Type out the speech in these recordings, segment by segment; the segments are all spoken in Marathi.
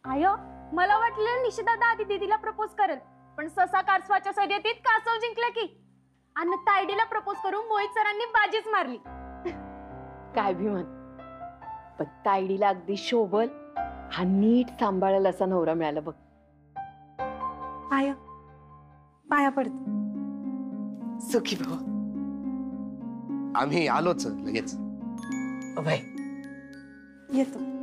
आय मला वाटलं निशिदादा आधी दीदीला प्रपोज करेल, पण ससा कारस्वाच्या शर्यतीत कासव जिंकला की आणि तायडीला प्रपोज करून मोहित सरांनी बाजीच मारली. काय भी म्हण, पण तायडीला अगदी शोभल हा नीट सांभाळेल असा नवरा मिळाला बघ. आय पाया पडते. सुखी भाऊ. आम्ही आलोच लगेच. अभय येतो.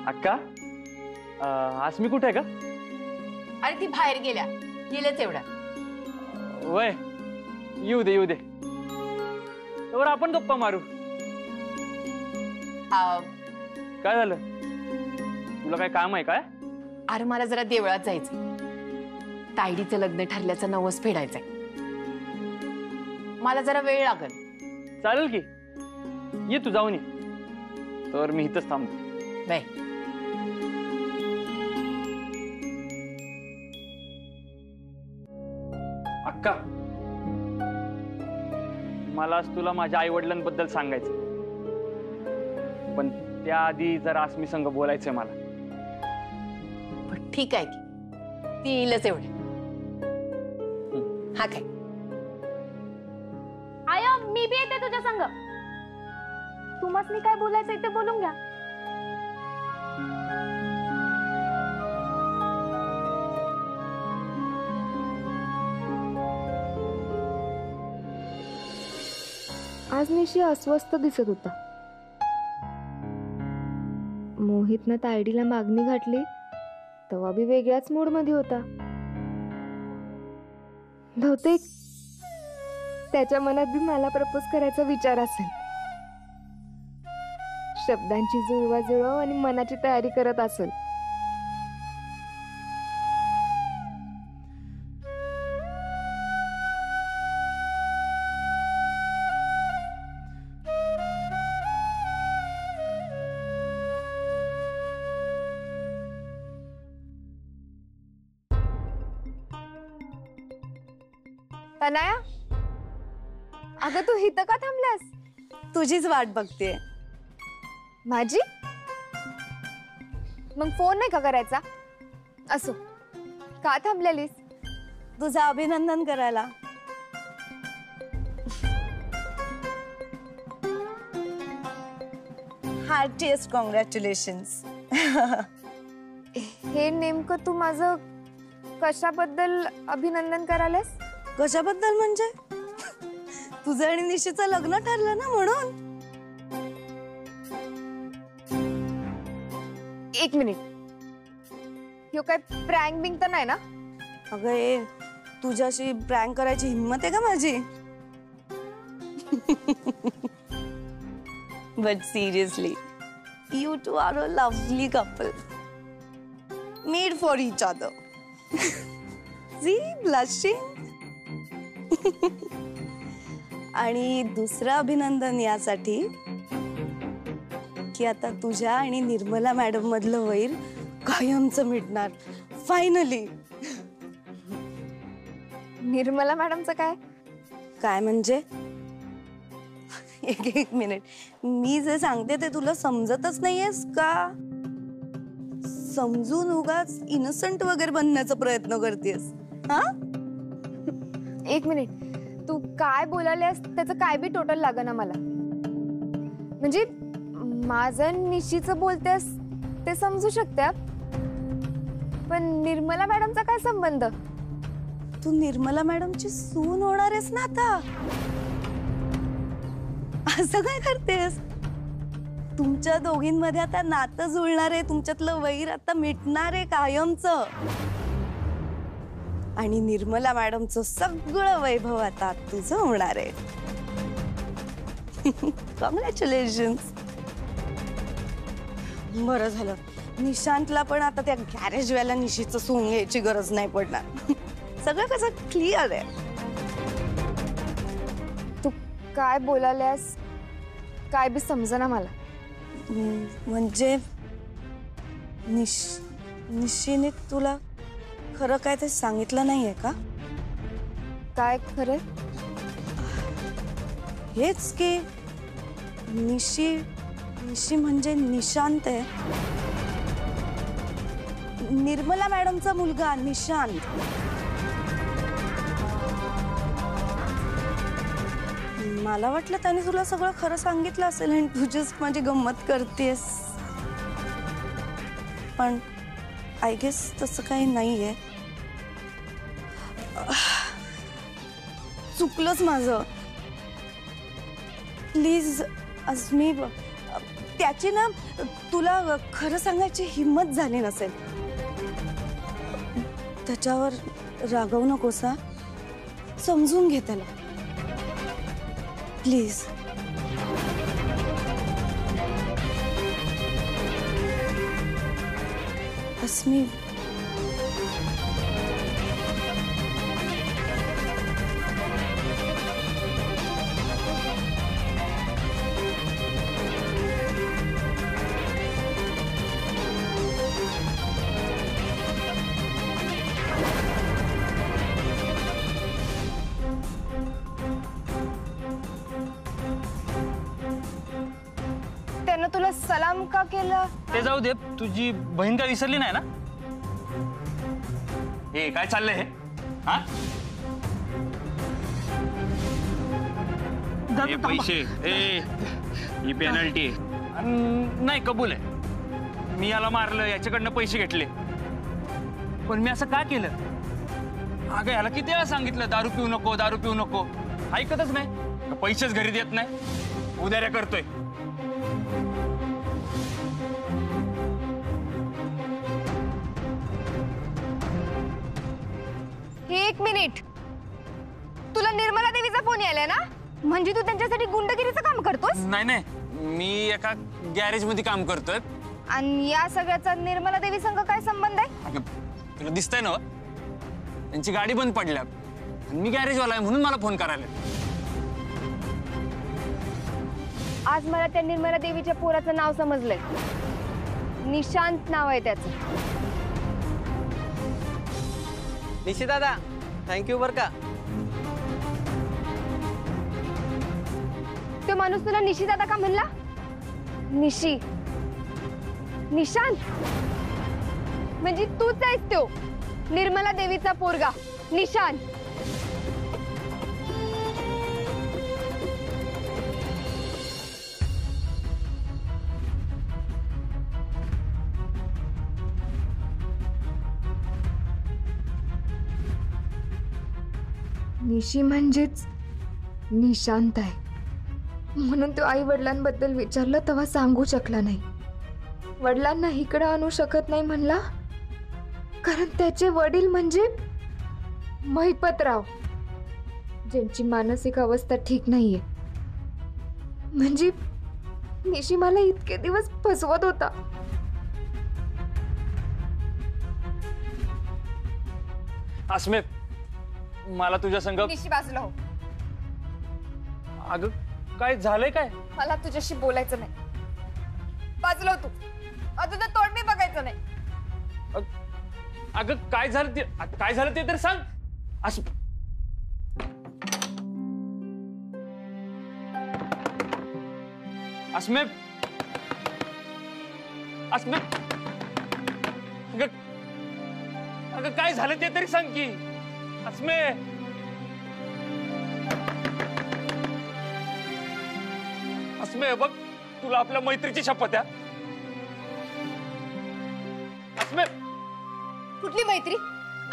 अक्का, आसमी कुठे आहे का? अरे ती बाहेर गेल्या, गेल्याच एवढ्या. वय येऊ दे येऊ दे, तर आपण गप्पा मारू. काय झालं, तुला काय काम आहे काय? अरे मला जरा देवळात जायचंय. तायडीचं लग्न ठरल्याचं नवस फेडायचंय. मला जरा वेळ लागेल. चालेल की, ये तू जाऊन ये, तर मी इथंच थांबतो. बाय. अक्का, मला आज तुला माझ्या आई वडिलांबद्दल सांगायचं, पण त्याआधी जरा आसमी संग बोलायचंय मला. पण ठीक आहे की, ती येईलच एवढे. हा काय? आय मी बी येते तुझ्या संग. तुम्हाला काय बोलायचंय ते बोलून घ्या. आज निशी अस्वस्थ दिसत होता. मोहितनं तायडीला मागणी घातली तेव्हा बी वेगळ्याच मूड मध्ये होता. बहुतेक त्याच्या मनात बी मला प्रपोज करायचा विचार असेल. शब्दांची जुळवाजुळव आणि मनाची तयारी करत असेल. तनया, अगं तू इथं का थांबल्यास? तुझीच वाट बघते. माझी? मग फोन नाही का करायचा? असो, का थांबलेलीस? तुझं अभिनंदन करायला. Heartiest congratulations. हे नेमकं तू माझं कशाबद्दल अभिनंदन करायलास? कशाबद्दल म्हणजे? तुझं आणि निशीचं लग्न ठरलं ना म्हणून. एक मिनिट, ह्यो काय प्रँक बिंक तर नाही ना? अगं ए, तुझ्याशी प्रँक करायची हिम्मत आहे का माझी? But seriously, you two are a lovely couple, made for each other. See, blushing. आणि दुसरं अभिनंदन यासाठी की आता तुझ्या आणि निर्मला मॅडम मधलं वैर कायमचं मिटणार. फायनली. निर्मला मॅडमचं काय? काय म्हणजे? एक मिनिट, मी जे सांगते ते तुला समजतच नाहीयेस का? समजून उगाच इनोसंट वगैरे बनण्याचा प्रयत्न करतेस? हा, एक मिनिट, तू काय बोलायलास त्याचं काय बी टोटल लागना मला. म्हणजे माझं निशीचं बोलतेस ते समजू शकते, पण निर्मला मॅडमचा काय संबंध? तू निर्मला मॅडमची सून होणार आहेस ना आता. असं काय करतेस? तुमच्या दोघींमध्ये आता नातं जुळणार आहे. तुमच्यातलं वैर आता मिटणार आहे कायमचं. आणि निर्मला मॅडमचं सगळं वैभव आता तुझं होणार आहे. कॉंग्रॅच्युलेशन्स. बरं झालं, निशांतला पण आता त्या गॅरेजवाल्या निशीचं सून घ्यायची गरज नाही पडणार. सगळं कसं क्लिअर आहे. तू काय बोलायलास काय बी समजना मला. म्हणजे निशीने तुला खरं काय ते सांगितलं नाहीये का? काय खरं? हेच की निशी म्हणजे निशांत आहे. निर्मला मॅडमचा मुलगा निशांत. मला वाटलं त्याने तुला सगळं खरं सांगितलं असेल आणि तुझीच माझी गंमत करतेस. पण आय गेस तसं काही नाहीये. चुकलंच माझं. प्लीज अस्मी, त्याची ना तुला खरं सांगायची हिम्मत झाली नसेल. त्याच्यावर रागवू नकोसा. समजून घे त्याला प्लीज. अस्मी, त्यानं तुला सलाम का केला? ते जाऊ दे, तुझी बहीण काय विसरली नाही ना? हे काय चाललंय हे? हा? हे पैसे, ही पेनल्टी नाही, कबूल आहे. मी याला मारलं, याच्याकडनं पैसे घेतले. पण मी असं का केलं? अगं याला किती वेळा सांगितलं दारू पिऊ नको, दारू पिऊ नको. ऐकतच नाही. पैसेच घरी देत नाही. उदाऱ्या करतोय. एक मिनिट. तुला निर्मला देवीचा फोन यायलाय ना? म्हणजे तू त्यांच्यासाठी गुंडगिरीचं काम करतोस? नाही नाही, मी एका गॅरेज मध्ये काम करतोय. आणि या सगळ्याचा निर्मला देवी संग काय संबंध आहे? अगं, तुला दिसतंय ना त्यांची गाडी बंद पडल्या. मी गॅरेजवाला आहे म्हणून मला फोन करायला. आज मला त्या निर्मला देवीच्या पोराचं नाव समजलंय. निशांत नाव आहे त्याचं. निशी दादा, थँक्यू बर का. तो माणूस तुला निशी दादा का म्हणला? निशी, निशांत म्हणजे तूच आहेस तो निर्मला देवीचा पोरगा निशांत. निशी म्हणजेच निशांत आहे. म्हणून तो आई वडिलांबद्दल विचारलं तेव्हा सांगू शकला नाही. वडिलांना इकडं आणू शकत नाही म्हणला कारण त्याचे वडील म्हणजे महिपतराव, ज्यांची मानसिक अवस्था ठीक नाहीये. म्हणजे निशी मला इतके दिवस फसवत होता. अस्मे, मला तुझ्या संग. निशी बाजूला हो. अगं काय झालंय काय? मला तुझ्याशी बोलायचं नाही. बाजूला हो तू. तुझं तोंड मी बघायचं नाही. अगं काय झालं ते, काय झालं ते तर सांग. अस्मे, अस्मे, अगं काय झालं ते तरी सांग की. अस्मे, अस्मे बघ, तुला आपल्या मैत्रीची शपथ आहे. अस्मे, कुठली मैत्री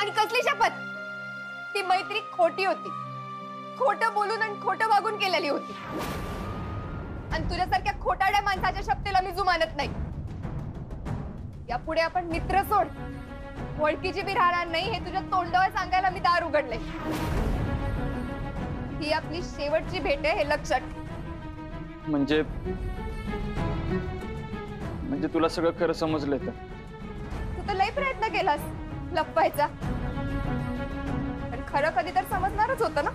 आणि कसली शपथ? ती मैत्री खोटी होती. खोटं बोलून आणि खोटं वागून केलेली होती. आणि तुझ्यासारख्या खोटाड्या माणसाच्या शपथेला मी जुमानत नाही. यापुढे आपण मित्र सोड, ओळखीची बी राहणार नाही हे तुझ्या तोंडावर सांगायला मी दार उघडले. ही आपली शेवटची भेट आहे हे लक्षात. म्हणजे तुला सगळं खरं समजलंय तर? तू तर लई प्रयत्न केलास लपवायचा, पण खरं कधी तर समजणारच होतं ना.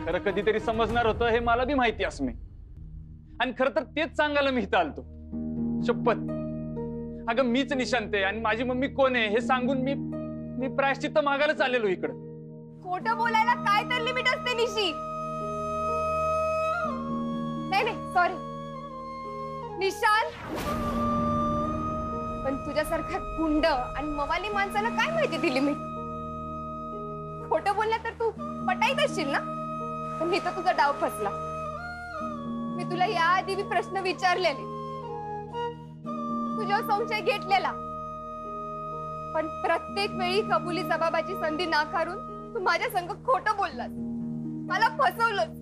खरं कधीतरी समजणार होतं हे मला बी माहिती. अस्मे, आणि खरं तर तेच सांगायला मी इथं आलतो. शपथ, अगं मीच निशांत आहे आणि माझी मम्मी कोण आहे हे सांगून मी प्रायश्चित्त मागायलाच आलेलो इकडं. खोटं बोलायला काय तर लिमिट असते निशी. नाही सॉरी निशांत, पण तुझ्यासारखा गुंड आणि मवाली माणसाला काय माहिती ती लिमिट. खोटं बोलण्यात तर तू पटाईत असशील ना, पण मी तर तुझा डाव फसला. मी तुला याआधी प्रश्न विचारलेले, तुझ्यावर संशय घेतलेला, पण प्रत्येक वेळी कबुली जबाबाची संधी नाकारून तू माझ्या संग खोटं बोललास, मला फसवलंस.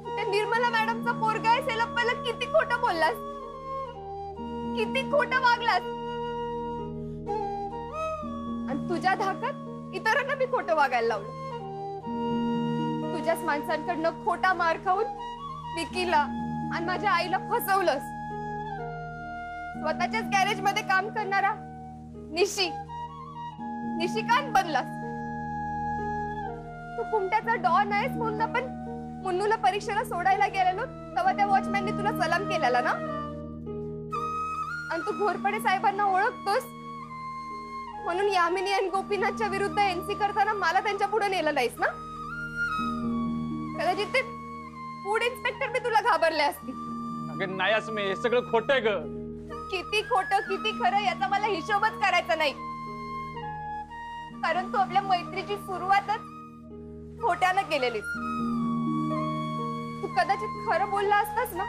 त्या निर्मला मॅडमचा पोरगा आहे सेलप्पाला किती खोटं बोललास, किती खोटं वागलास. आणि तुझ्या धाकात इतरांना मी खोटं वागायला लावलं. तुझ्याच माणसांकडनं खोटा मार खाऊन विकीला आणि माझ्या आईला फसवलंस. स्वतःच्याच गॅरेज मध्ये काम करणारा निशिकांत बनलास. तू कुमट्याचा डॉन आहेस म्हणून आपण मुन्नूला परीक्षेला सोडायला गेलेलो तेव्हा त्या वॉचमॅनने तुला सलाम केलेला ना. आणि तू घोरपडे साहेबांना ओळखतोस म्हणून यामिनी आणि गोपीनाथच्या विरुद्ध एनसी करताना मला त्यांच्या पुढे नेलं नाहीस ना. कदाचित ते फूड इन्स्पेक्टर मी तुला घाबरले असते. अगं नाही असं, हे सगळं खोटं आहे ग. किती खोटं किती खरं याचा मला हिशोबच करायचा नाही, कारण तू आपल्या मैत्रीची सुरुवातच खोट्यानं केलेली. तू कदाचित खरं बोलला असतास ना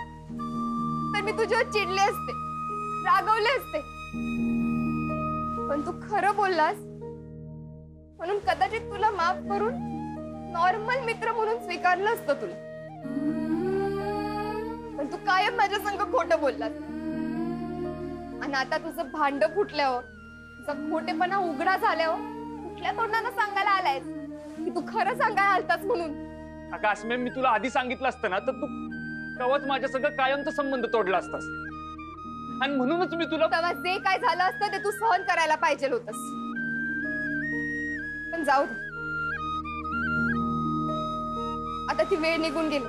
तर मी तुझ्यावर चिडले असते, रागवले असते, पण तू खरं बोललास म्हणून कदाचित तुला माफ करून नॉर्मल मित्र म्हणून स्वीकारलं असतं तुला. पण तू कायम माझ्या संग खोटं बोललास. आणि आता तुझं भांड फुटल्यावर, तुझा खोटेपणा उघडा झाल्यावर कुठल्या तोंडानं सांगायला आलायस की तू खरं सांगायला आलतास म्हणून. अगं अस्मे, मी तुला आधी सांगितलं असतं ना तर तू तेव्हाच माझ्या सगळं कायमचा संबंध तोडला असतास. आणि म्हणूनच मी तुला तेव्हा जे काय झालं असतं ते तू सहन करायला पाहिजे होतस. पण जाऊ दे, आता ती वेळ निघून गेली.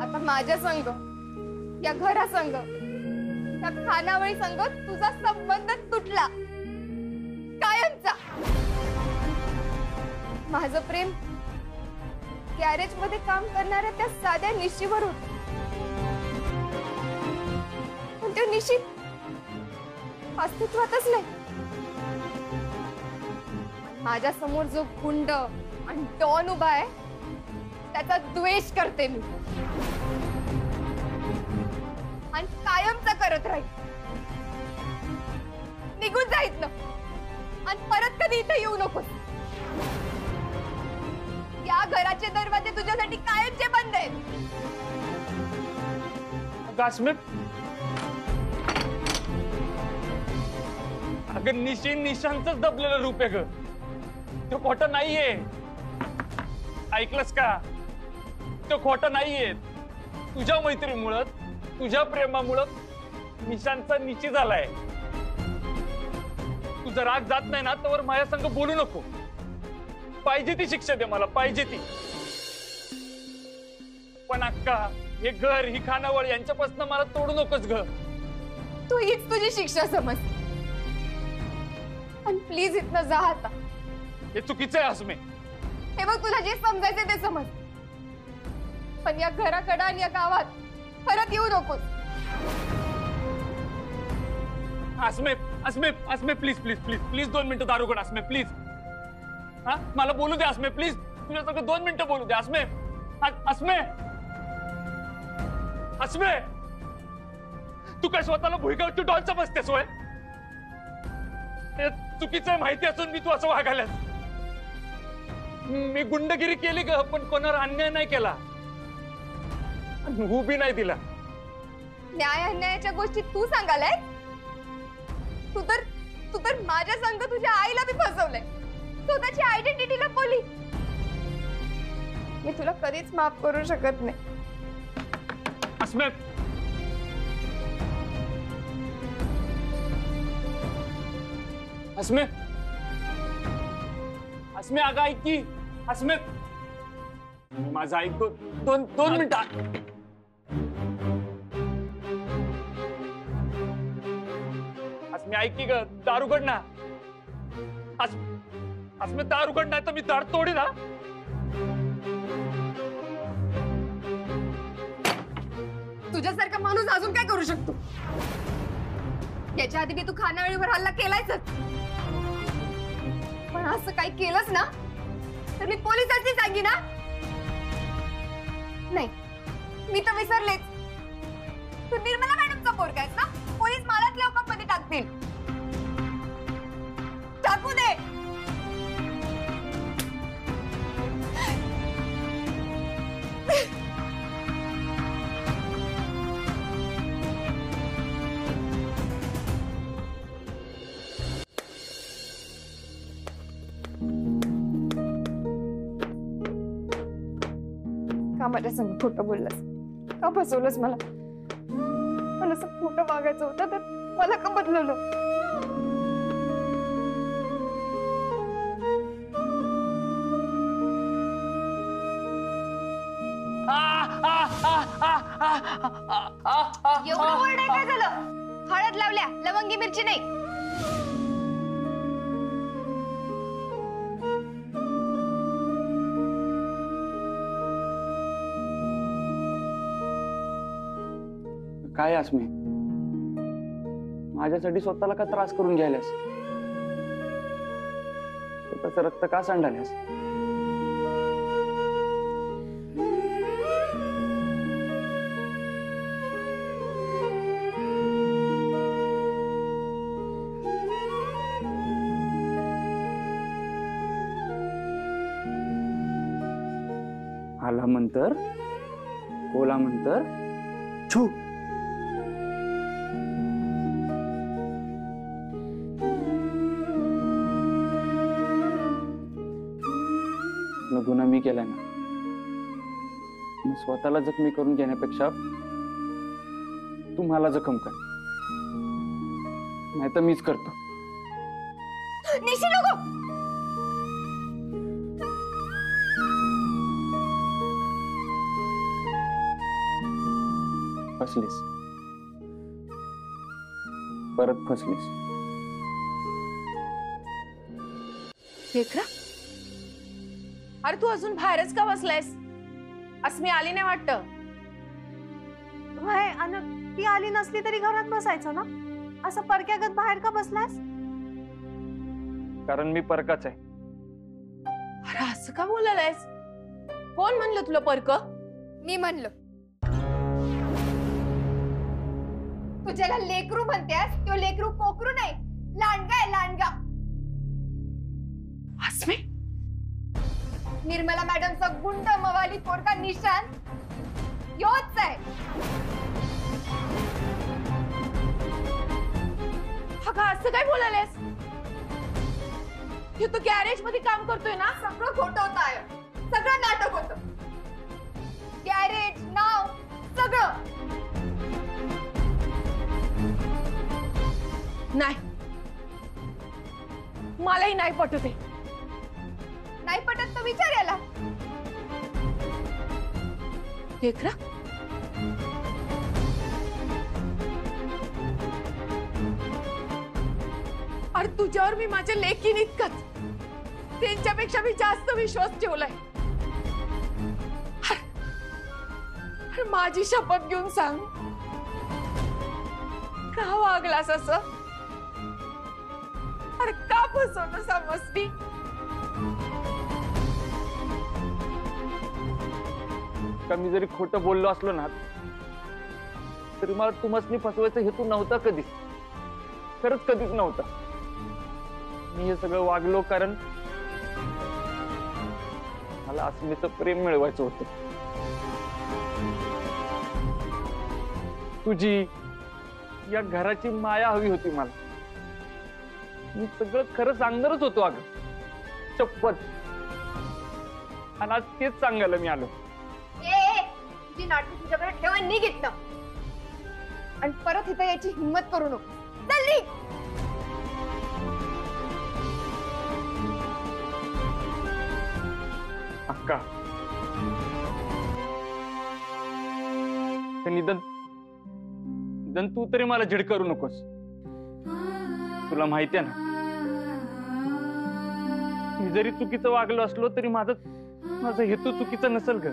आता माझ्या संग, या घरा संग, त्या खानावळी संग तुझा संबंध तुटला कायमचा. माझं प्रेम गॅरेज मध्ये काम करणाऱ्या त्या साध्या निशीवर होत, पण तो निशी अस्तित्वातच नाही. माझ्या समोर जो गुंड आणि डॉन उभा आहे त्याचा द्वेष करते मी आणि कायमचा करत राहील. निघून जाईत ना आणि परत कधी इथे येऊ नकोस. या घराचे दरवाजे तुझ्यासाठी कायमचे बंद आहेत. अस्मे, अगं निशांतच दबलेलं रूप आहे ग, तो खोटं नाहीये. ऐकलंस का, तो खोटं नाहीये. तुझ्या मैत्रीमुळं, तुझ्या प्रेमामुळं निशांतचा निश्चित झालाय. तुझा राग जात नाही ना तर माझ्या संग बोलू नको. पाहिजे ती शिक्षा दे मला, पाहिजे ती. पण अक्का, हे घर, ही खानावळ यांच्यापासून मला तोडू नकोस ग. तू हीच तुझी शिक्षा समज आणि प्लीज इथनं जा आता. हे चुकीचं आहे अस्मे. हे बघ, तुला जे समजायचे ते समज, पण या घराकडं आणि या गावात परत येऊ नकोस. अस्मे, अस्मे, अस्मे, प्लीज प्लीज प्लीज प्लीज 2 मिनिटं दारू काढ अस्मे, प्लीज. हा, मला बोलू दे अस्मे, प्लीज. तुझ्या सगळं 2 मिनिटं बोलू दे अस्मे. अस्मे, अस्मे, तू काय स्वतःला भुईगावची डॉल समजतेस होय? हे चुकीचं आहे माहिती असून मी तू असं वागायलास. मी गुंडगिरी केली ग, पण कोणावर अन्याय नाही केला, उभी नाही दिला. न्याय अन्यायाच्या गोष्टी तू सांगालाय. तू तर माझ्या संग तुझ्या आईला बी फसवलंय, स्वतःची आयडेंटिटी लपवली. मी तुला कधीच माफ करू शकत नाही. अस्मे, अस्मे, अस्मे, अगं ऐक की. अस्मे, माझं ऐक दोन मिनिटं. आज मी ऐक की ग, दार उघड ना. आज मी दार उघड नाही तर मी दार तोडी ना. तुझ्यासारखा माणूस अजून काय करू शकतो? याच्या आधी मी तू खानावळीवर हल्ला केलायच, पण असं काही केलंच ना तर मी पोलिसांनी सांगी ना. नाही, मी तर विसरलेच. तू निर्मला मॅडमचा पोरगा आहेस ना. पोलीस मलाच लॉकअपमध्ये टाकतील. टाकू दे. का माझ्या संग खोटं बोललास? का फसवलंस मला? मला असं खोटं वागायचं होतं तर मला का बदलवलं? एवढं वरडाय काय झालं? हळद लावल्या, लवंगी मिरची नाही. काय अस्मी, माझ्यासाठी स्वतःला का त्रास करून घ्यायलास? स्वतःचं रक्त का सांडाल्यास? आला म्हणतर, कोला म्हणतर, छू. गुन्हा मी केलाय ना, मी स्वतःला जखमी करून घेण्यापेक्षा तुम्हाला जखम कर, नाही तर मीच करतो. निशी नको. फसलीस, परत फसलीस. शेखरा, अरे तू अजून बाहेरच का बसलायस? अस्मी आली नाही वाटतं. व्हय, आणि ती आली नसली तरी घरात बसायचं ना. असं परक्यागत बाहेर का बसलास? कारण मी परकाच आहे. अरे असं का बोलायलायस? कोण म्हणलं तुला परक? मी म्हणलं. तू ज्याला लेकरू म्हणतेस तो लेकरू कोकरू नाही, लांडगा आहे, लांडगा. अस्मी, निर्मला मॅडमचा गुंड मवाली पोरगा निशान योच आहे. अगं असं काय बोलायलायस? तू गॅरेज मध्ये काम करतोय ना? सगळं खोटं होतं आहे, सगळं नाटक होतं. गॅरेज, नाव, सगळं. नाही, मलाही नाही पटत आहे. नाही पटत तर विचार याला. शेखरा, अरे तुझ्यावर मी माझ्या लेकीन इतकंच, त्यांच्यापेक्षा मी जास्त विश्वास ठेवलाय. अरे माझी शपथ घेऊन सांग, का वागलास असं? अरे का फसवलं समजती? का मी जरी खोटं बोललो असलो ना तरी मला तुम्हाला फसवायचा हेतू नव्हता कधीच. खरंच कधीच नव्हता. मी हे सगळं वागलो कारण मला अस्मीचं प्रेम मिळवायचं होतं. तुझी या घराची माया हवी होती मला. मी सगळं खरं सांगणारच होतो अगं, शपथ. आणि आज तेच सांगायला मी आलो. तुझी नाटक तुझ्याकडे ठेवा, निघितलं. आणि परत इथं याची हिंमत करू नको. चल निघ. अक्का, निदान निदान तू तरी मला झिड करू नकोस. तुला माहितीये ना, मी जरी चुकीचं वागलो असलो तरी माझा हेतू चुकीचा नसेल ग.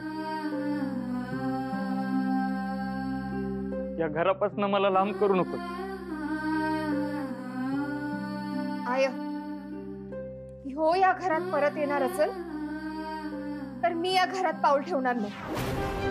या घरापासून मला लांब करू नको. आय हो या घरात परत येणार असेल तर मी या घरात पाऊल ठेवणार नाही.